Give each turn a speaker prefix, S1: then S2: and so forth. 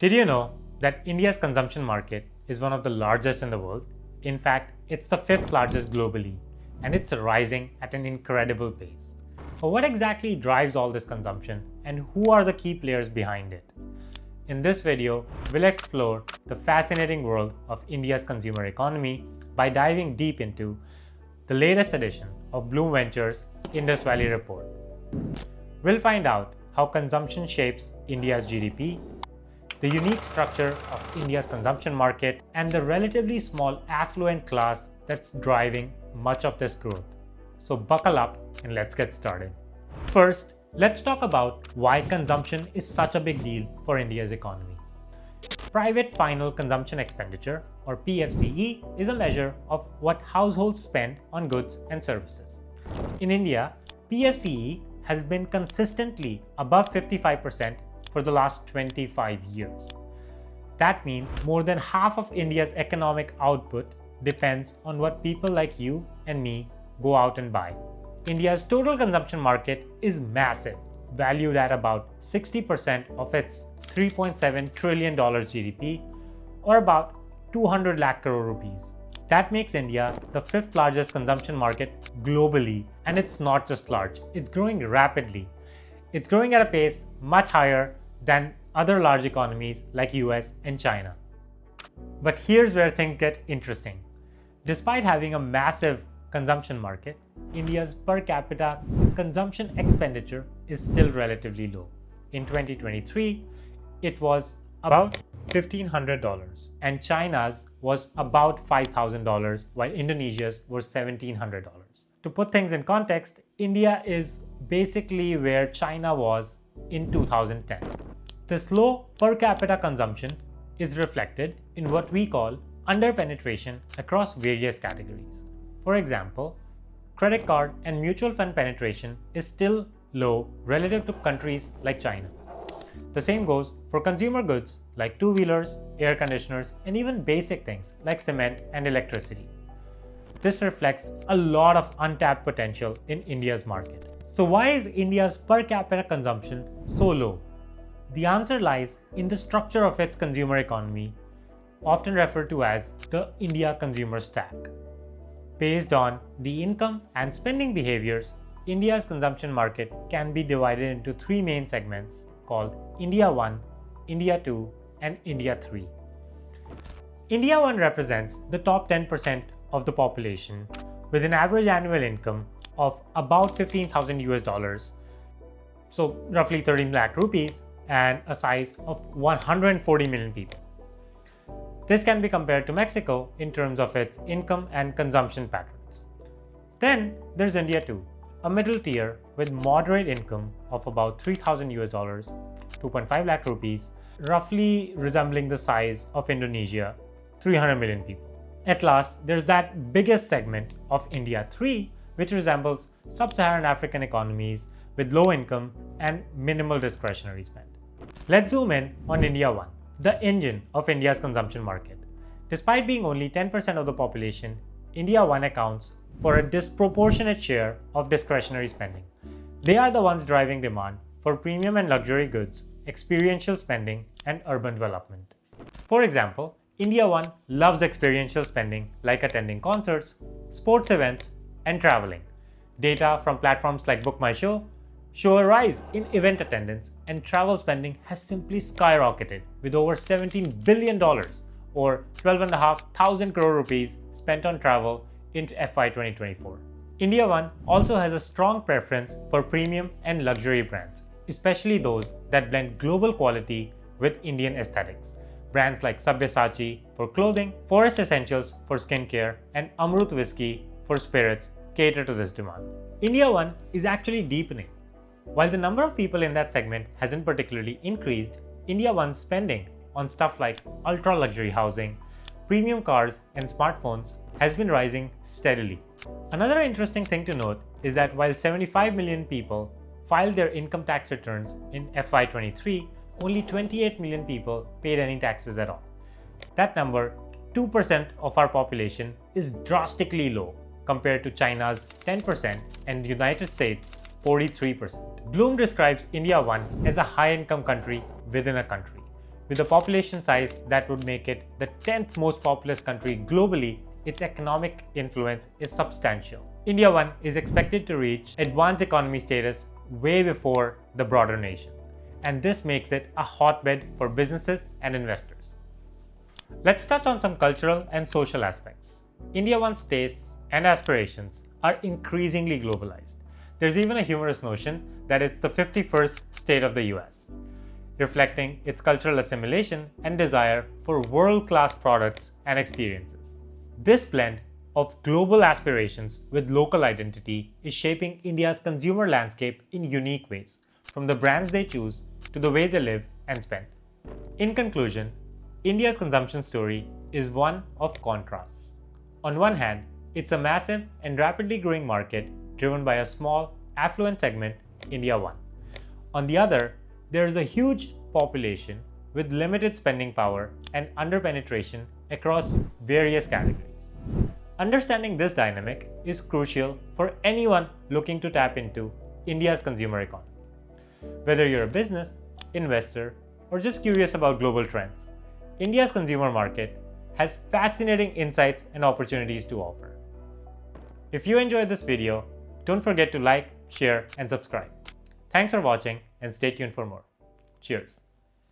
S1: Did you know that India's consumption market is one of the largest in the world? In fact, it's the fifth largest globally, and it's rising at an incredible pace. But what exactly drives all this consumption, and who are the key players behind it? In this video, we'll explore the fascinating world of India's consumer economy by diving deep into the latest edition of Blume Ventures' Indus Valley Report. We'll find out how consumption shapes India's GDP, the unique structure of India's consumption market, and the relatively small affluent class that's driving much of this growth. So buckle up and let's get started. First, let's talk about why consumption is such a big deal for India's economy. Private Final Consumption Expenditure, or PFCE, is a measure of what households spend on goods and services. In India, PFCE has been consistently above 55% for the last 25 years. That means more than half of India's economic output depends on what people like you and me go out and buy. India's total consumption market is massive, valued at about 60% of its $3.7 trillion GDP, or about 200 lakh crore rupees. That makes India the fifth largest consumption market globally, and it's not just large, it's growing rapidly. It's growing at a pace much higher than other large economies like US and China. But here's where things get interesting. Despite having a massive consumption market, India's per capita consumption expenditure is still relatively low. In 2023, it was about $1,500, and China's was about $5,000, while Indonesia's was $1,700. To put things in context, India is basically where China was in 2010. This low per capita consumption is reflected in what we call underpenetration across various categories. For example, credit card and mutual fund penetration is still low relative to countries like China. The same goes for consumer goods like two-wheelers, air conditioners, and even basic things like cement and electricity. This reflects a lot of untapped potential in India's market. So why is India's per capita consumption so low? The answer lies in the structure of its consumer economy, often referred to as the India consumer stack. Based on the income and spending behaviors, India's consumption market can be divided into three main segments called India 1, India 2, and India 3. India 1 represents the top 10% of the population with an average annual income of about 15,000 US dollars, so roughly 13 lakh rupees, and a size of 140 million people. This can be compared to Mexico in terms of its income and consumption patterns. Then there's India 2, a middle tier with moderate income of about 3,000 US dollars, 2.5 lakh rupees, roughly resembling the size of Indonesia, 300 million people. At last, there's that biggest segment of India 3, which resembles sub-Saharan African economies with low income and minimal discretionary spend. Let's zoom in on India 1, the engine of India's consumption market. Despite being only 10% of the population, India 1 accounts for a disproportionate share of discretionary spending. They are the ones driving demand for premium and luxury goods, experiential spending, and urban development. For example, India 1 loves experiential spending like attending concerts, sports events, and traveling. Data from platforms like Book My Show show a rise in event attendance, and travel spending has simply skyrocketed with over $17 billion or 12,500 crore rupees spent on travel in FY 2024. India 1 also has a strong preference for premium and luxury brands, especially those that blend global quality with Indian aesthetics. Brands like Sabyasachi for clothing, Forest Essentials for skincare, and Amrut Whiskey for spirits cater to this demand. India 1 is actually deepening. While the number of people in that segment hasn't particularly increased, India 1's spending on stuff like ultra-luxury housing, premium cars, and smartphones has been rising steadily. Another interesting thing to note is that while 75 million people filed their income tax returns in FY 23, only 28 million people paid any taxes at all. That number, 2% of our population, is drastically low compared to China's 10% and the United States' 43%. Blume describes India 1 as a high-income country within a country, With a population size that would make it the 10th most populous country globally, its economic influence is substantial. India 1 is expected to reach advanced economy status way before the broader nation, and this makes it a hotbed for businesses and investors. Let's touch on some cultural and social aspects. India 1's tastes and aspirations are increasingly globalized. There's even a humorous notion that it's the 51st state of the US, reflecting its cultural assimilation and desire for world-class products and experiences. This blend of global aspirations with local identity is shaping India's consumer landscape in unique ways, from the brands they choose to the way they live and spend. In conclusion, India's consumption story is one of contrasts. On one hand, it's a massive and rapidly growing market driven by a small, affluent segment, India 1. On the other, there is a huge population with limited spending power and underpenetration across various categories. Understanding this dynamic is crucial for anyone looking to tap into India's consumer economy. Whether you're a business, investor, or just curious about global trends, India's consumer market has fascinating insights and opportunities to offer. If you enjoyed this video, don't forget to like, share, and subscribe. Thanks for watching and stay tuned for more. Cheers.